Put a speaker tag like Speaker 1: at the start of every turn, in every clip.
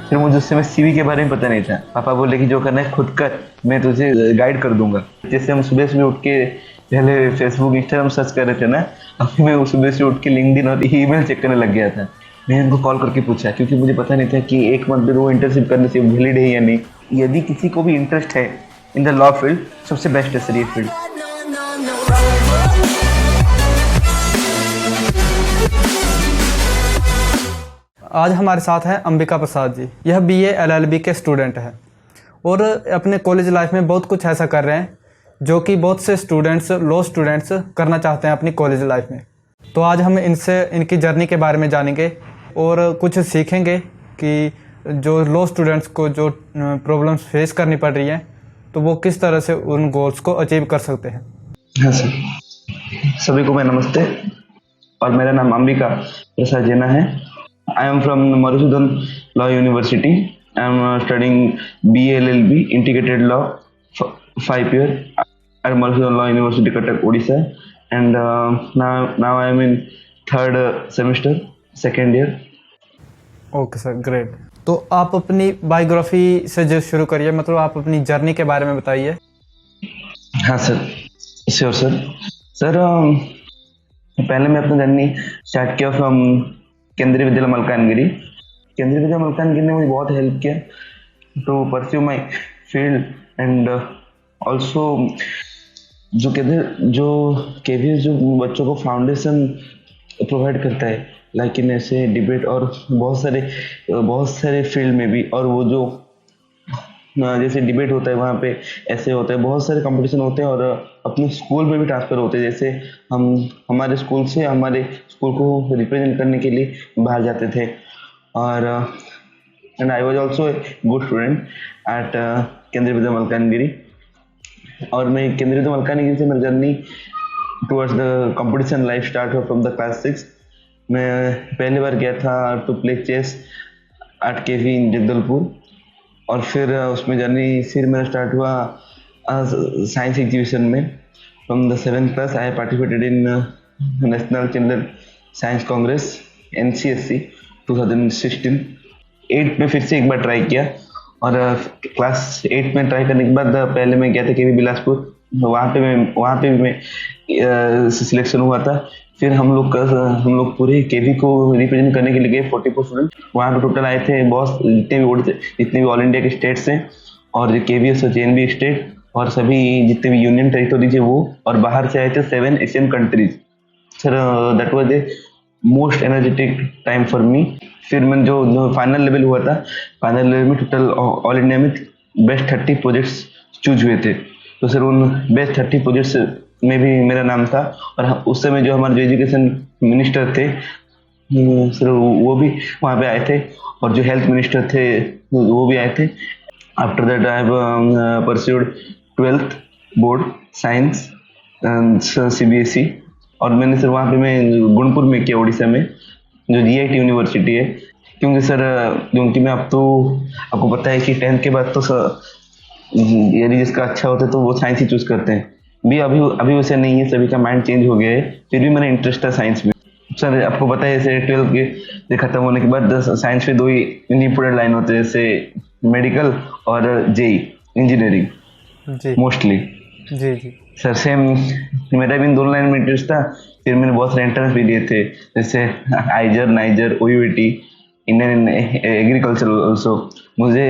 Speaker 1: फिर मुझे उस समय सीवी के बारे में पता नहीं था। पापा बोले कि जो करना है खुद कर, मैं तुझे गाइड कर दूंगा। जैसे हम सुबह सुबह उठ के पहले फेसबुक इंस्टाग्राम सर्च कर रहे थे ना, अभी मैं सुबह से उठ के लिंक्डइन और ईमेल चेक करने लग गया था। मैंने उनको कॉल करके पूछा क्योंकि मुझे पता नहीं था कि 1 मंथ में वो इंटर्नशिप करने से वैलिड है या नहीं। यदि किसी को भी इंटरेस्ट है इन द लॉ फील्ड, सबसे बेस्ट है सर ये फील्ड।
Speaker 2: आज हमारे साथ हैं अंबिका प्रसाद जी। यह बीए एलएलबी के स्टूडेंट हैं और अपने कॉलेज लाइफ में बहुत कुछ ऐसा कर रहे हैं जो कि बहुत से स्टूडेंट्स, लॉ स्टूडेंट्स करना चाहते हैं अपनी कॉलेज लाइफ में। तो आज हम इनसे इनकी जर्नी के बारे में जानेंगे और कुछ सीखेंगे कि जो लॉ स्टूडेंट्स को जो प्रॉब्लम्स फेस करनी पड़ रही हैं तो वो किस तरह से उन गोल्स को अचीव कर सकते हैं।
Speaker 1: हाँ सर, सभी को मैं नमस्ते और मेरा नाम अंबिका प्रसाद जेना है। I am from Madhusudan law university. I am studying BA LLB integrated law 5 year at Madhusudan Law University, Cuttack, Odisha, and now I am in third semester, second year.
Speaker 2: Okay sir, great. तो आप अपनी biography से जो शुरू करिए, मतलब आप अपनी जर्नी के बारे में बताइए।
Speaker 1: हाँ सर, श्योर सर। सर पहले मैं अपनी जर्नी स्टार्ट किया फ्रॉम केंद्रीय विद्यालय मलकानगिरी। केंद्रीय विद्यालय मलकानगिरी ने मुझे बहुत हेल्प किया to pursue my field and also जो केवीएस जो बच्चों को फाउंडेशन प्रोवाइड करता है, लाइक इन ऐसे डिबेट और बहुत सारे फील्ड में भी। और वो जो जैसे डिबेट होता है वहाँ पे ऐसे होते हैं, बहुत सारे कंपटीशन होते हैं और अपने स्कूल में भी ट्रांसफर होते हैं। जैसे हम हमारे स्कूल से हमारे स्कूल को रिप्रेजेंट करने के लिए बाहर जाते थे। और and I was also good student at केंद्रीय विद्यालय मलकानगिरी। और मैं केंद्रीय विद्यालय मलकानगिरी से मेरी journey towards the competition life start हुआ फ्रॉम द क्लास 6। मैं पहली बार गया था to play chess at KV in Jagdalpur. और फिर उसमें जर्नी फिर मेरा स्टार्ट हुआ साइंस एग्जीबिशन में। From the 7th class I participated in national children science congress NCSC 2016। 8 में फिर से एक बार ट्राई किया और क्लास 8 में ट्राई करने के बाद पहले मैं गया था KV बिलासपुर। वहाँ पे भी मैं सिलेक्शन हुआ था। फिर हम लोग पूरे KV को रिप्रेजेंट करने के लिए गए 44 स्टूडेंट। वहाँ पे टोटल आए थे बहुत जितने भी ऑल इंडिया के स्टेट्स हैं और जो KVS और JNB स्टेट और सभी जितने भी यूनियन टेरिटोरीज है वो, और बाहर से आए थे 7 Asian countries. Sir that was the most energetic time for me. फिर मैंने जो फाइनल लेवल हुआ था, फाइनल लेवल में टोटल ऑल इंडिया में बेस्ट 30 प्रोजेक्ट्स चूज हुए थे। तो सर उन बेस्ट 30 प्रोजेक्ट्स में भी मेरा नाम था। और उस समय जो हमारे जो एजुकेशन मिनिस्टर थे सर वो भी वहाँ पे आए थे, और जो हेल्थ मिनिस्टर थे वो भी आए थे। After that I have pursued 12th board science CBSE। और मैंने सर वहाँ पे मैं गुणपुर में किया, उड़ीसा में, जो GIT यूनिवर्सिटी है। क्योंकि मैं अब तो आपको पता है कि 10th के बाद तो यदि जिसका अच्छा होता है तो वो साइंस ही चूज करते हैं। अभी वैसे नहीं है, सभी का माइंड चेंज हो गया है। फिर भी मेरा इंटरेस्ट था साइंस में। सर आपको पता है जैसे 12th के खत्म होने के बाद साइंस में 2 ही इंपॉर्टेंट लाइन होते हैं, जैसे मेडिकल और JEE इंजीनियरिंग मोस्टली।
Speaker 2: जी जी
Speaker 1: सर सेम मेरा भी इन दोनों लाइन में इंटरेस्ट था। फिर मैंने बहुत सारे एंट्रेंस भी दिए थे, जैसे आइजर, niger, OUET, Indian agriculture also. मुझे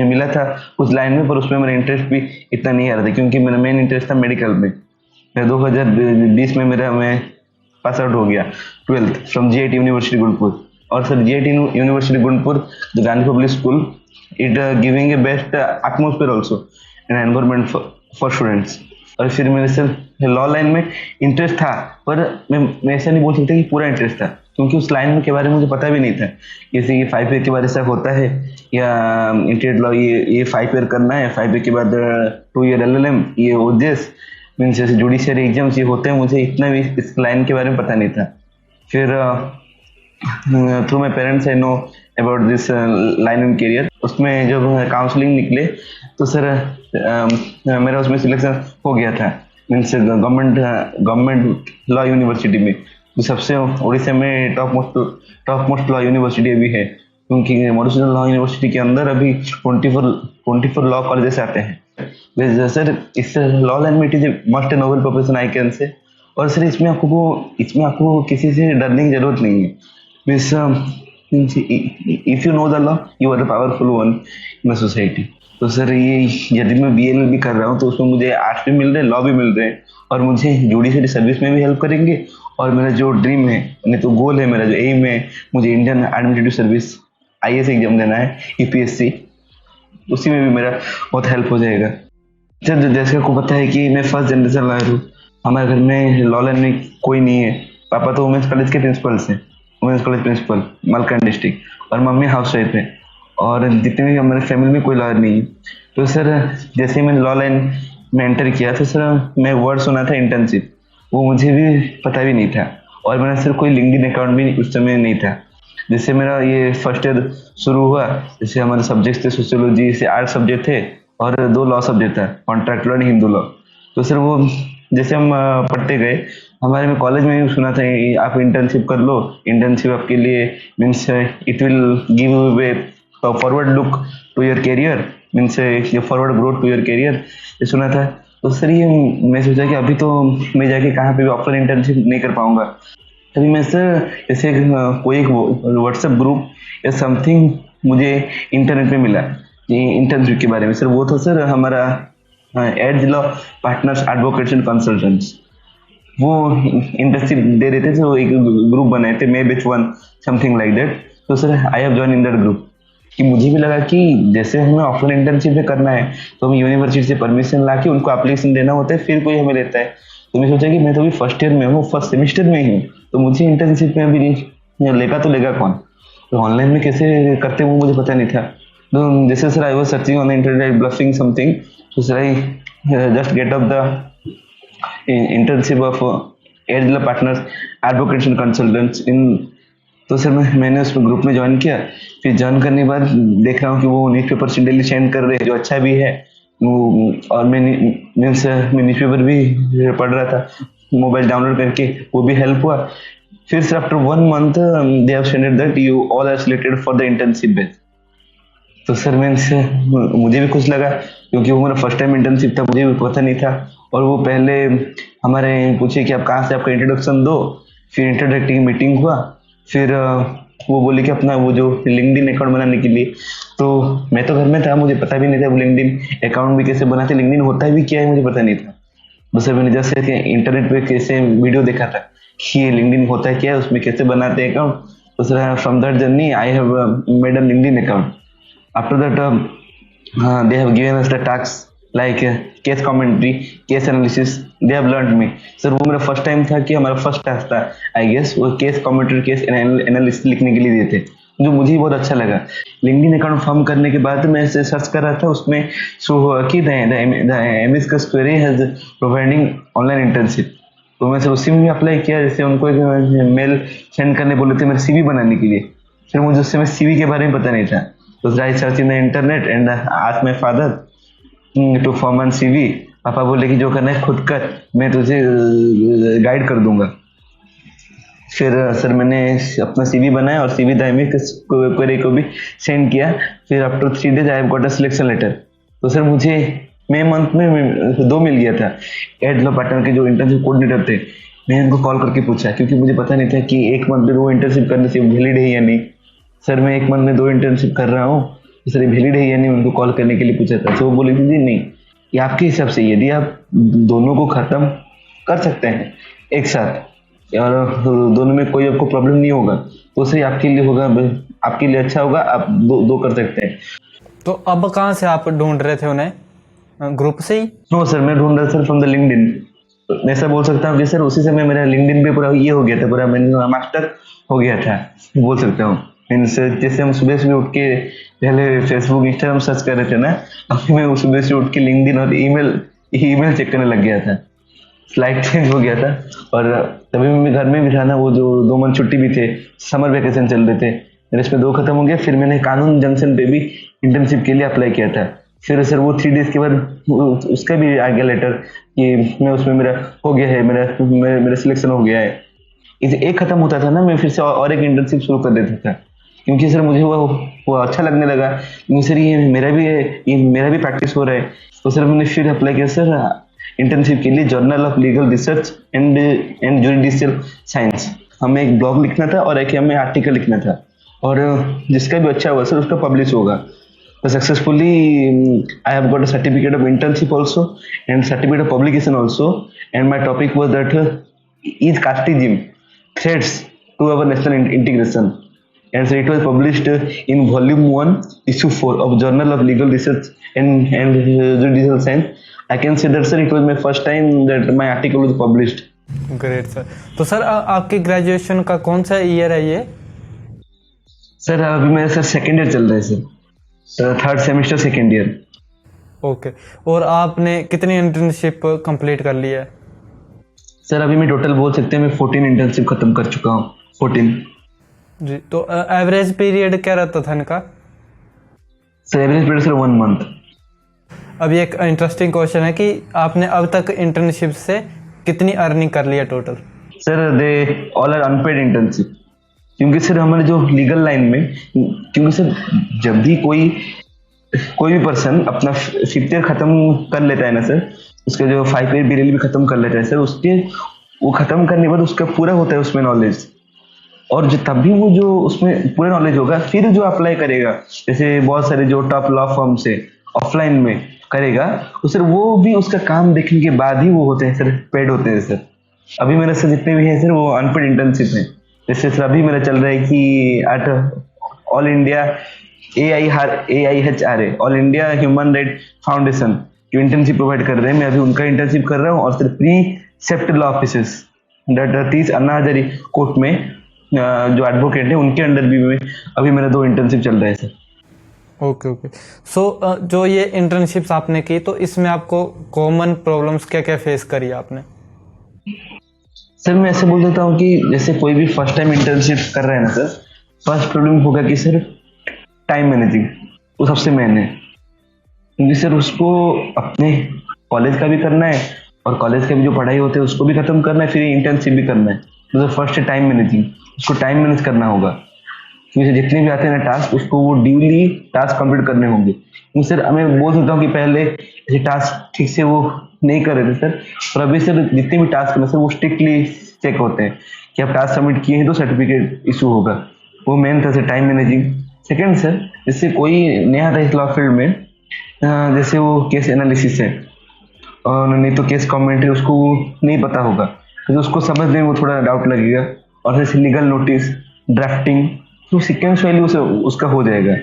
Speaker 1: मिला था कुछ लाइन में, पर उसमें मेरा इंटरेस्ट भी इतना नहीं आ रहा था क्योंकि मेरा मेन इंटरेस्ट था मेडिकल में। 2020 में मैं पास आउट हो गया 12th from GIT university Gunupur. और sir GIT university Gunupur, the Gandhi public school, it giving a best atmosphere also and environment for students. और फिर मेरे सर लॉ लाइन में इंटरेस्ट था, पर मैं ऐसा नहीं बोल सकता कि पूरा इंटरेस्ट था, क्योंकि उस लाइन के बारे में मुझे पता भी नहीं था। जैसे ये 5 year के बाद ऐसा होता है, या इंटीग्रेटेड लॉ ये 5 year करना है, 5 year के बाद 2 year LLM, ये OJS मीन्स जैसे जुडिशियरी एग्जाम्स ये होते हैं। मुझे इतना भी इस लाइन के बारे में पता नहीं था। फिर through my parents I know about this line in career. उसमें जब काउंसलिंग निकले तो सर मेरा उसमें सिलेक्शन हो गया था, मीन्स गवर्नमेंट लॉ यूनिवर्सिटी में, जो सबसे उड़ीसा में टॉप मोस्ट लॉ यूनिवर्सिटी भी है। क्योंकि मधुसूदन लॉ यूनिवर्सिटी के अंदर अभी 24 लॉ कॉलेजेस आते हैं। वैसे सर इस लॉ लाइन में it is must noble profession I can say. और सर इसमें आपको किसी से डरने की जरूरत नहीं है। Means if you know the law you are the powerful one in the society. तो सर ये यदि मैं बीएल भी कर रहा हूँ तो उसमें मुझे आर्ट्स भी मिल रहे हैं, लॉ भी मिल रहे हैं, और मुझे जुडिशरी सर्विस में भी हेल्प करेंगे। और मेरा जो ड्रीम है, नहीं तो गोल है, मेरा जो एम है, मुझे Indian administrative service IAS exam देना है, यूपीएससी, उसी में भी मेरा बहुत हेल्प हो जाएगा। सर जैसे आपको पता है कि मैं फर्स्ट जनरेशन लॉयर हूँ। हमारे घर में लॉ लाइन में कोई नहीं है। पापा तो वुमेंस कॉलेज के प्रिंसिपल्स हैं, women's college principal Malkan district, और मम्मी हाउस वाइफ है, और जितने भी हमारे फैमिली में कोई लॉयर नहीं है। तो सर जैसे ही मैंने लॉ लाइन में एंटर किया तो सर मैं वर्ड सुना था इंटर्नशिप, वो मुझे भी पता भी नहीं था। और मेरा सर कोई लिंक्डइन अकाउंट भी उस समय नहीं था। जैसे मेरा ये फर्स्ट ईयर शुरू हुआ, जैसे हमारे सब्जेक्ट थे सोशियोलॉजी से 8 सब्जेक्ट थे, और 2 लॉ सब्जेक्ट था, contract law and Hindu law. तो सर वो जैसे हम पढ़ते गए, हमारे में कॉलेज में भी सुना था आप इंटर्नशिप कर लो, इंटर्नशिप आपके लिए means it will give you way forward look to your career, means forward growth to your career, ये सुना था। तो सर ये मैं सोचा कि अभी तो मैं जाके कहाँ पे भी ऑफलाइन इंटर्नशिप नहीं कर पाऊंगा। तभी मैं सर जैसे कोई एक व्हाट्सएप ग्रुप या समथिंग मुझे इंटरनेट पे मिला इंटर्नशिप के बारे में। सर वो था सर हमारा edge law partners advocates and consultants, वो इंटर्नशिप दे रहे थे। तो एक ग्रुप बनाए थे, maybe one something like that. तो sir I have join in that group, कि मुझे भी लगा कि जैसे हमें ऑफलाइन इंटर्नशिप में करना है तो हमें यूनिवर्सिटी से परमिशन ला के उनको एप्लीकेशन देना होता है, फिर कोई हमें लेता है। तो मैं सोचा कि मैं तो अभी फर्स्ट ईयर में हूँ, फर्स्ट सेमेस्टर में ही हूँ, तो मुझे इंटर्नशिप में अभी लेगा तो लेगा कौन। तो ऑनलाइन में कैसे करते वो मुझे पता नहीं था। तो जैसे sir I was searching on the internet bluffing something, तो sir I just get up the internship of edge law partners advocates and consultants in. तो सर मैंने उस ग्रुप में ज्वाइन किया। फिर ज्वाइन करने के बाद देख रहा हूँ कि वो न्यूज़पेपर डेली सेंड कर रहे हैं, जो अच्छा भी है। और मैं न्यूज़पेपर भी पढ़ रहा था, मोबाइल डाउनलोड करके, वो भी हेल्प हुआ। फिर sir after 1 month they have sended that you all are selected for the internship batch. तो सर मुझे भी खुश लगा, क्योंकि वो मेरा फर्स्ट टाइम इंटर्नशिप था, मुझे भी पता नहीं था। और वो पहले हमारे पूछे कि आप कहाँ से, आपका इंट्रोडक्शन दो। फिर इंट्रोडक्टिव मीटिंग हुआ। फिर वो बोले कि अपना वो जो लिंक्डइन अकाउंट बनाने के लिए। तो मैं तो घर में था, मुझे पता भी नहीं था वो लिंक्डइन अकाउंट भी कैसे बनाते, लिंक्डइन होता भी क्या है मुझे पता नहीं था। बस मैंने जैसे इंटरनेट पे कैसे वीडियो देखा था कि ये लिंक्डइन होता है क्या है, उसमें कैसे बनाते हैं अकाउंट। तो sir from that journey I have made a LinkedIn account. After that, they have given us the tasks like case commentary, case analysis. They have learned me. Sir वो मेरा फर्स्ट टाइम था कि हमारा first task था I guess, वो case commentary case analysis लिखने के लिए दिए थे, जो मुझे बहुत अच्छा लगा। लिंक्डइन अकाउंट फॉर्म करने के बाद मैं ऐसे सर्च कर रहा था, उसमें शो हुआ कि the MS query has providing online internship. तो मैं सर उसी में भी अप्लाई किया। जैसे उनको एक मेल सेंड करने बोले थे मेरे सीवी बनाने के लिए। फिर मुझे उस समय सीवी के बारे में पता नहीं था। तो I search in the internet and asked my father to form an CV. पापा बोले कि जो करना है खुद कर, मैं तुझे गाइड कर दूंगा। फिर सर मैंने अपना सीवी बनाया और सीवी क्वेरी को भी सेंड किया। फिर after 3 days I have got a selection letter. तो सर मुझे मई मंथ में 2 मिल गया था। एड लॉ पार्टनर के जो इंटर्नशिप कोऑर्डिनेटर थे, मैं उनको कॉल करके पूछा, क्योंकि मुझे पता नहीं था कि 1 मंथ में वो इंटर्नशिप करने से वैलिड है या नहीं। सर मैं 1 मंथ में 2 इंटर्नशिप कर रहा हूँ, तो सर वैलिड है या नहीं, उनको कॉल करने के लिए पूछा था। तो वो बोले कि जी नहीं, ये आपके हिसाब से यदि आप दोनों को खत्म कर सकते हैं एक साथ और दोनों में कोई आपको प्रॉब्लम नहीं होगा, तो सही आपके लिए होगा, आपके लिए अच्छा होगा, आप दो कर सकते हैं।
Speaker 2: तो अब कहाँ से आप ढूंढ रहे थे उन्हें, ग्रुप से ही?
Speaker 1: नो सर, मैं ढूंढ रहा सर फ्रॉम द लिंक्डइन। मैं ऐसा बोल सकता हूँ कि सर उसी समय मेरा लिंक्डइन पे पूरा ये हो गया था, पूरा मैंने मास्टर हो गया था बोल सकता हूँ। मीन्स जैसे हम सुबह सुबह उठ के पहले फेसबुक इंस्टाग्राम सर्च कर रहे थे ना, अभी मैं सुबह से उठ के लिंक्डइन और ईमेल चेक करने लग गया था। स्लाइड चेंज हो गया था। और तभी मैं घर में भी था ना, वो जो 2 मंथ छुट्टी भी थे, समर वेकेशन चल रहे थे मेरे, इसमें 2 खत्म हो गया। फिर मैंने कानून जंक्शन पे भी इंटर्नशिप के लिए अप्लाई किया था। फिर सर वो 3 days के बाद उसका भी आ गया लेटर कि मैं उसमें मेरा हो गया है, मेरा सिलेक्शन हो गया है। इसे एक खत्म होता था ना, मैं फिर से और एक इंटर्नशिप शुरू कर देता था। क्योंकि सर मुझे वो अच्छा लगने लगा, क्योंकि सर ये मेरा भी प्रैक्टिस हो रहा है। तो सर मैंने फिर अप्लाई किया सर इंटर्नशिप के लिए, journal of legal research and judicial science. हमें एक ब्लॉग लिखना था और एक हमें आर्टिकल लिखना था, और जिसका भी अच्छा हुआ सर उसका पब्लिश होगा। तो successfully I have got a certificate of internship also and certificate of publication also, and my topic was that is casteism threats to our national integration, and so it was published in volume 1 issue 4 of journal of legal research and judicial science. I can say that sir it was my first time that my article was published.
Speaker 2: Great sir. तो sir आपके graduation का कौन सा year है ये?
Speaker 1: Sir अभी मेरा sir second year चल रहा है sir, third semester second year.
Speaker 2: Okay. और आपने कितनी इंटर्नशिप कंप्लीट कर ली है?
Speaker 1: सर अभी मैं टोटल बोल सकते हैं मैं 14 इंटर्नशिप खत्म कर चुका हूँ, 14।
Speaker 2: जी। तो एवरेज पीरियड क्या रहता था इनका?
Speaker 1: Sir average period sir 1 month.
Speaker 2: अभी एक इंटरेस्टिंग क्वेश्चन है कि आपने अब तक इंटर्नशिप से कितनी अर्निंग कर ली है total?
Speaker 1: Sir they all are unpaid internship, क्योंकि सर हमारे जो लीगल लाइन में, क्योंकि सर जब भी कोई भी पर्सन अपना 5th ईयर खत्म कर लेता है ना सर, उसका जो 5 ईयर पीरियड भी खत्म कर लेता है सर, उसके वो खत्म करने के बाद उसका पूरा होता है उसमें नॉलेज, और जो तब भी वो जो उसमें पूरा नॉलेज होगा फिर जो अप्लाई करेगा, जैसे बहुत सारे जो टॉप लॉ फर्म से ऑफलाइन में करेगा, तो सर वो भी उसका काम देखने के बाद ही वो होते हैं सर, पेड होते हैं सर। अभी मेरे सर जितने भी हैं सर वो अनपेड इंटर्नशिप है। जैसे सर अभी मेरा चल रहा है कि at all India AIHRA all India human right foundation जो इंटर्नशिप प्रोवाइड कर रहे हैं, मैं अभी उनका इंटर्नशिप कर रहा हूँ। और sir precept law offices date 30 Anna Hazari court में जो एडवोकेट है उनके अंडर भी में अभी मेरा 2 इंटर्नशिप चल रहा है सर।
Speaker 2: Okay okay. सो जो ये इंटर्नशिप्स आपने की, तो इसमें आपको कॉमन प्रॉब्लम्स क्या क्या फेस करी आपने?
Speaker 1: सर मैं ऐसे बोल देता हूँ कि जैसे कोई भी फर्स्ट टाइम इंटर्नशिप कर रहे हैं ना सर, फर्स्ट प्रॉब्लम होगा कि सर टाइम मैनेजिंग, वो सबसे मेन है, क्योंकि सर उसको अपने कॉलेज का भी करना है और कॉलेज का भी जो पढ़ाई होती है उसको भी खत्म करना है, फिर इंटर्नशिप भी करना है। तो सर फर्स्ट है टाइम मैनेजिंग, उसको टाइम मैनेज करना होगा, क्योंकि जितने भी आते हैं ना टास्क उसको वो ड्यूली टास्क कंप्लीट करने होंगे। क्योंकि सर मैं बोल सकता हूँ कि पहले ऐसे टास्क ठीक से वो नहीं कर रहे थे सर, और अभी सर जितने भी टास्क है सर वो स्ट्रिक्टली चेक होते हैं कि आप टास्क सबमिट किए हैं तो सर्टिफिकेट इशू होगा। वो मेन था sir time managing. Second sir, जैसे कोई नया था इस लॉ फील्ड में, जैसे वो केस एनालिसिस है और नहीं तो केस कमेंट्री उसको नहीं पता होगा, तो उसको समझने में वो थोड़ा डाउट लगेगा। और जैसे लीगल नोटिस ड्राफ्टिंग तो सीक्वेंस वैल्यू उसका हो जाएगा।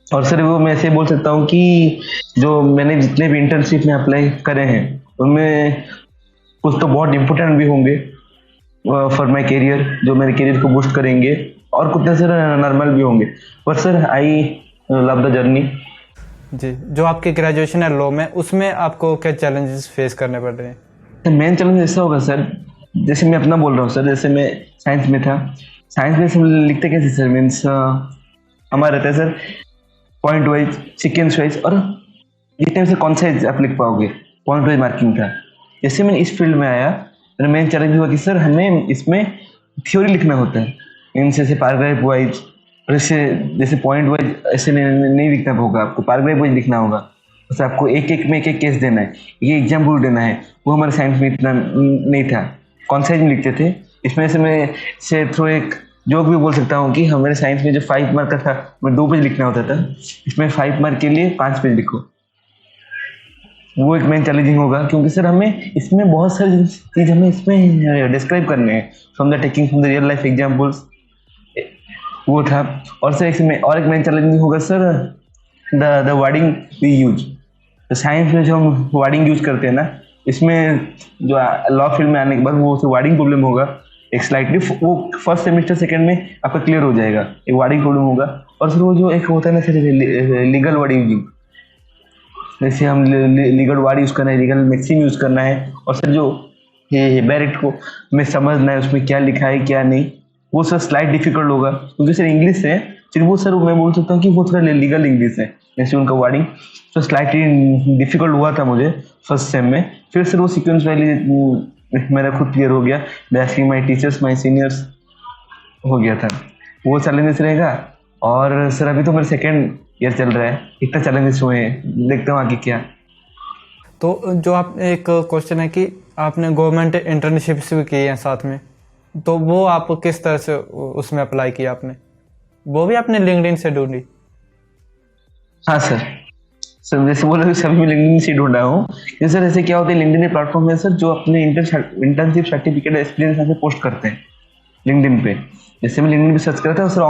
Speaker 1: और सर वो मैं ऐसे बोल सकता हूँ कि जो मैंने जितने भी इंटर्नशिप में अप्लाई करे हैं उनमें कुछ तो बहुत इंपॉर्टेंट भी होंगे फॉर माय करियर, जो मेरे करियर को बूस्ट करेंगे, और कुछ सर नॉर्मल भी होंगे। पर sir I love the journey.
Speaker 2: जी। जो आपकी ग्रेजुएशन है लॉ में, उसमें आपको क्या चैलेंजेस फेस करने पड़ रहे हैं?
Speaker 1: मेन चैलेंज ऐसा होगा सर, जैसे मैं अपना बोल रहा हूँ सर, जैसे मैं साइंस में था, साइंस में सब लिखते कैसे सर, मीन्स हमारा रहता है sir point wise sequence wise, और जितने से कौन सा आप लिख पाओगे, पॉइंट वाइज मार्किंग था। जैसे मैंने इस फील्ड में आया तो मेन चैलेंज हुआ कि सर हमें इसमें थ्योरी लिखना होता है, मीन्स जैसे पैराग्राफ वाइज, और जैसे पॉइंट वाइज ऐसे नहीं लिखना होगा, आपको पैराग्राफ वाइज लिखना होगा। तो आपको एक एक केस देना है, ये एग्जाम्पल देना है, वो हमारे साइंस में इतना नहीं था, कॉन्साइज में लिखते थे। इसमें से मैं से थ्रू एक जोक भी बोल सकता हूँ कि हमारे साइंस में जो 5 मार्क का था मैं 2 पेज लिखना होता था, इसमें 5 मार्क के लिए 5 पेज लिखो। वो एक मेन चैलेंजिंग होगा, क्योंकि सर हमें इसमें बहुत सारी चीज हमें इसमें डिस्क्राइब करने हैं from the taking from the real life examples, वो था। और सर इसमें और एक मेन चैलेंजिंग होगा sir the wording we use. तो साइंस में जो हम वर्डिंग यूज करते हैं ना, इसमें जो लॉ फील्ड में आने के बाद वो वर्डिंग प्रॉब्लम होगा एक स्लाइटली, वो फर्स्ट सेमेस्टर सेकंड में आपका क्लियर हो जाएगा, एक वर्डिंग प्रॉब्लम होगा। और फिर वो जो एक होता है ना सर लीगल वर्ड यूजिंग, जैसे हम लीगल वर्ड यूज करना है, लीगल मैक्सिम यूज करना है, और सर जो बैरेक्ट को हमें समझना है उसमें क्या लिखा है क्या नहीं, वो सर स्लाइड डिफिकल्ट होगा, क्योंकि सर इंग्लिश है, फिर वो सर मैं बोल सकता हूँ कि वो थोड़ा लीगल इंग्लिश है, जैसे उनका वर्डिंग तो स्लाइटली डिफिकल्ट हुआ था मुझे फर्स्ट सेम में। फिर सर वो सीक्वेंस वैली मेरा खुद क्लियर हो गया, basically my teachers my seniors हो गया था। वो चैलेंजेस रहेगा। और सर अभी तो मेरा सेकेंड ईयर चल रहा है, इतना चैलेंजेस हुए हैं, देखता हूँ आगे क्या।
Speaker 2: तो जो आप एक क्वेश्चन है कि आपने गवर्नमेंट इंटर्नशिप्स भी की हैं साथ में, तो वो आप किस तरह से उसमें अप्लाई किया आपने? वो भी आपने लिंक्डइन से ढूंढी?
Speaker 1: हाँ सर, सर जैसे बोला कि सभी में लिंक्डइन से ढूंढा हूँ कि सर ऐसे क्या होता है, लिंक्डइन प्लेटफॉर्म है सर जो अपने इंटर्नशिप सर्टिफिकेट एक्सपीरियंस यहाँ पे पोस्ट करते हैं लिंक्डइन पे। जैसे मैं लिंक्डइन पे सर्च करता हूँ सर,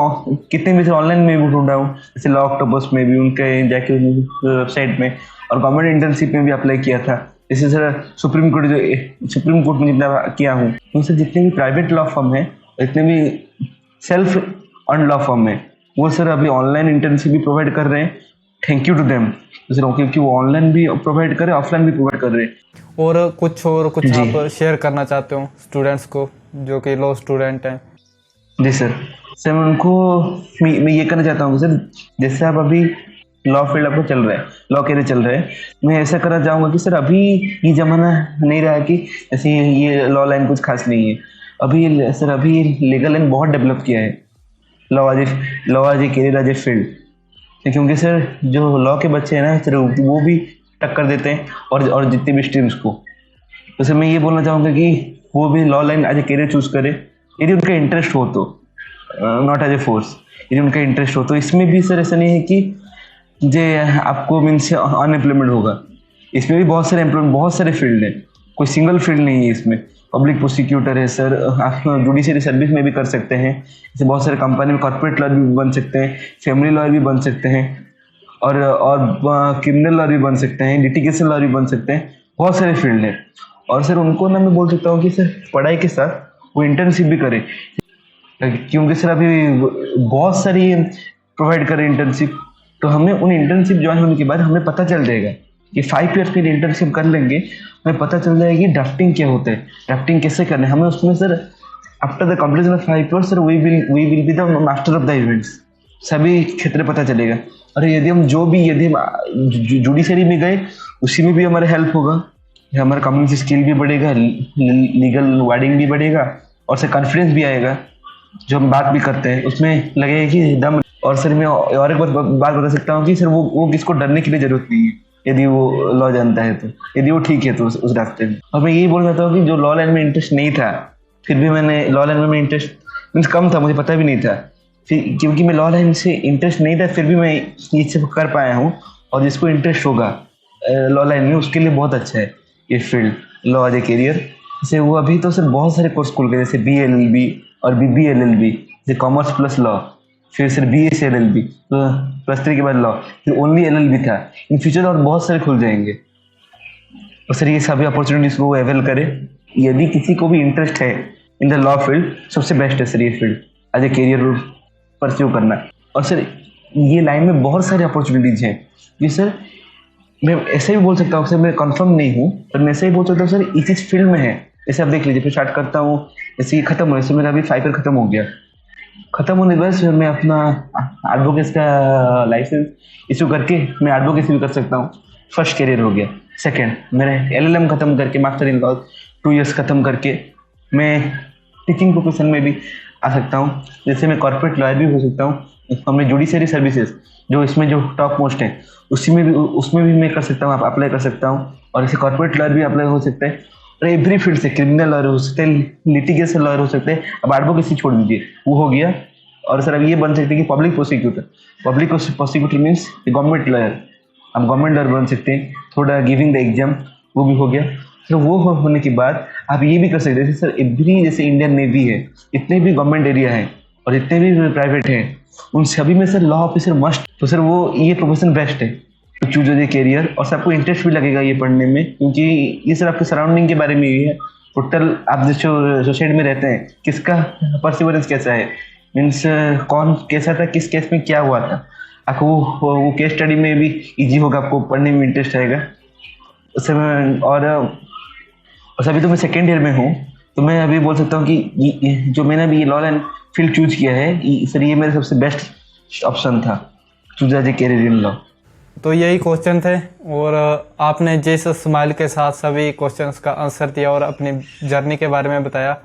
Speaker 1: कितने भी सर ऑनलाइन में भी ढूंढा हूँ, जैसे लॉ ऑक्टोपस में भी उनके जाके वेबसाइट में, और गवर्नमेंट इंटर्नशिप में भी अप्लाई किया था। जैसे सर सुप्रीम कोर्ट में जितना किया हूँ, उनसे जितने भी प्राइवेट लॉ फर्म है, जितने भी सेल्फ अर्न लॉ फर्म है, वो सर अभी ऑनलाइन इंटर्नशिप भी प्रोवाइड कर रहे हैं। Thank you to them sir, क्योंकि वो ऑनलाइन भी प्रोवाइड कर रहे हैं, ऑफलाइन भी प्रोवाइड कर रहे हैं।
Speaker 2: और कुछ
Speaker 1: जी
Speaker 2: आप शेयर करना चाहते हो स्टूडेंट्स को जो कि लॉ स्टूडेंट हैं?
Speaker 1: जी सर, सर मैं उनको मैं ये कहना चाहता हूँ सर, जैसे आप अभी लॉ फील्ड आपको चल रहा है, लॉ कैरियर चल रहा है, मैं ऐसा करना चाहूँगा कि सर अभी ये जमाना नहीं रहा कि जैसे ये लॉ लाइन कुछ खास नहीं है। अभी सर अभी लीगल लाइन बहुत डेवलप किया है। लॉ आज ए कैरियर, आज ए फील्ड, क्योंकि सर जो लॉ के बच्चे हैं ना सर, वो भी टक्कर देते हैं और जितने भी स्ट्रीम्स को। तो सर मैं ये बोलना चाहूँगा कि वो भी law line as a career choose करे, यदि उनका इंटरेस्ट हो तो, नॉट एज ए फोर्स। यदि उनका इंटरेस्ट हो तो इसमें भी सर ऐसा नहीं है कि जे आपको मीन्स अनएम्प्लॉयमेंट होगा। इसमें भी बहुत सारे एम्प्लॉयमेंट, बहुत सारे फील्ड है, कोई सिंगल फील्ड नहीं है इसमें। पब्लिक प्रोसिक्यूटर है सर, आप जुडिशरी सर्विस में भी कर सकते हैं, जैसे बहुत सारे कंपनी में कॉर्पोरेट लॉयर भी बन सकते हैं, फैमिली लॉयर भी बन सकते हैं, और क्रिमिनल लॉयर भी बन सकते हैं, लिटिगेशन लॉयर भी बन सकते हैं, बहुत सारे फील्ड है। और सर उनको ना मैं बोल सकता हूँ कि सर पढ़ाई के साथ वो इंटर्नशिप भी करे, क्योंकि सर अभी बहुत सारी प्रोवाइड करें इंटर्नशिप। तो हमें उन इंटर्नशिप ज्वाइन होने के बाद हमें पता चल जाएगा कि 5 ईयर्स की इंटर्नशिप कर लेंगे, हमें पता चल जाएगा कि ड्राफ्टिंग क्या होता है, ड्राफ्टिंग कैसे करना है हमें उसमें sir. After the completion of 5 years sir we will be the master of the events, सभी क्षेत्र पता चलेगा। और यदि हम जुडिशरी में गए, उसी में भी हमारा हेल्प होगा, हमारा कम्युनिकेशन स्किल भी बढ़ेगा, लीगल वर्डिंग भी बढ़ेगा, और सर कॉन्फिडेंस भी आएगा। जो हम बात भी करते हैं उसमें लगेगा कि दम। और सर मैं और एक बात बता सकता हूँ कि सर वो किसको डरने की भी जरूरत नहीं है, यदि वो लॉ जानता है तो, यदि वो ठीक है तो उस रास्ते में। और मैं यही बोलना चाहता हूँ कि जो लॉ लाइन में इंटरेस्ट नहीं था, फिर भी मैंने लॉ लाइन में इंटरेस्ट मीन्स कम था, मुझे पता भी नहीं था, फिर क्योंकि मैं लॉ लाइन से इंटरेस्ट नहीं था, फिर भी मैं ये सब कर पाया हूँ। और जिसको इंटरेस्ट होगा लॉ लाइन में, उसके लिए बहुत अच्छा है ये field, law as a career. जैसे वो अभी तो सर बहुत सारे कोर्स खुल गए, जैसे BLLB और BBLLB, जैसे कॉमर्स प्लस लॉ, फिर सर BSLLB, तो +3 के बाद लॉ, फिर ओनली LLB था। इन फ्यूचर और बहुत सारे खुल जाएंगे। और सर ये सभी अपॉर्चुनिटीज को अवेल करें। यदि किसी को भी इंटरेस्ट है इन द लॉ फील्ड, सबसे बेस्ट है सर ये field as a career pursue करना। और सर ये लाइन में बहुत सारी अपॉर्चुनिटीज हैं। जी सर, मैं ऐसे भी बोल सकता हूँ सर, मैं कंफर्म नहीं हूँ, पर मैं ऐसे ही बोल सकता हूँ सर इस फील्ड में है। जैसे आप देख लीजिए, फिर स्टार्ट करता हूँ, जैसे ये खत्म हो, जैसे मेरा अभी 5 ईयर खत्म हो गया, खत्म होने के बाद फिर मैं अपना एडवोकेट का लाइसेंस इशू करके मैं एडवोकेसी भी कर सकता हूँ। फर्स्ट कैरियर हो गया। सेकंड, मैंने LLM खत्म करके, मास्टर इन लॉ 2 इयर्स खत्म करके मैं टीचिंग प्रोफेशन में भी आ सकता हूँ। जैसे मैं कॉर्पोरेट लॉयर भी हो सकता हूँ। हमने जुडिशरी सर्विसेज जो इसमें जो टॉप मोस्ट है, उसमें भी मैं कर सकता हूँ, अप्लाई कर सकता हूँ। और ऐसे कॉर्पोरेट लॉयर भी अप्लाई हो सकता है। और एवरी फील्ड से क्रिमिनल लॉयर हो सकते हैं, लिटिगेशन लॉयर हो सकते हैं। अब एडवोकेसी छोड़ दीजिए, वो हो गया। और सर अब ये बन सकते हैं कि public prosecutor means government lawyer, हम गवर्नमेंट लॉयर बन सकते हैं। थोड़ा गिविंग द एग्जाम, वो भी हो गया। तो वो होने के बाद आप ये भी कर सकते हैं, सर एवरी जैसे इंडियन नेवी है, इतने भी गवर्नमेंट एरिया है और इतने भी प्राइवेट हैं, उन सभी में सर लॉ ऑफिसर मस्ट। तो सर वो ये प्रोफेशन बेस्ट है तो चूज ये कैरियर। और सबको इंटरेस्ट भी लगेगा ये पढ़ने में, क्योंकि ये सर आपके सराउंडिंग के बारे में ही है। टोटल आप जो सोसाइटी में रहते हैं, किसका परसिवरेंस कैसा है, मीन्स कौन कैसा था, किस केस में क्या हुआ था, आपको वो केस स्टडी में भी इजी होगा, आपको पढ़ने में इंटरेस्ट आएगा उसमें। और अभी तो मैं सेकेंड ईयर में हूँ, तो मैं अभी बोल सकता हूँ कि जो मैंने अभी ये लॉ एंड फील्ड चूज किया है, सर ये मेरा सबसे बेस्ट ऑप्शन था choose as a career in law.
Speaker 2: तो यही क्वेश्चन थे, और आपने जिस स्माइल के साथ सभी क्वेश्चंस का आंसर दिया और अपनी जर्नी के बारे में बताया,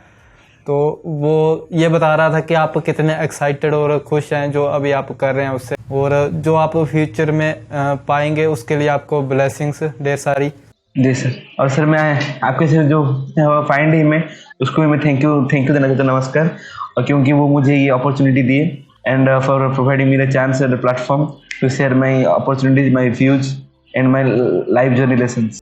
Speaker 2: तो वो ये बता रहा था कि आप कितने एक्साइटेड और खुश हैं जो अभी आप कर रहे हैं उससे, और जो आप फ्यूचर में पाएंगे उसके लिए आपको ब्लेसिंग्स ढेर सारी।
Speaker 1: जी सर। और सर मैं आपके से जो फाइंड ही में उसको भी मैं थैंक यू देना चाहता हूँ, नमस्कार। और क्योंकि वो मुझे ये अपॉर्चुनिटी दी and for providing me the chance and the platform to share my opportunities, my views and my life journey lessons.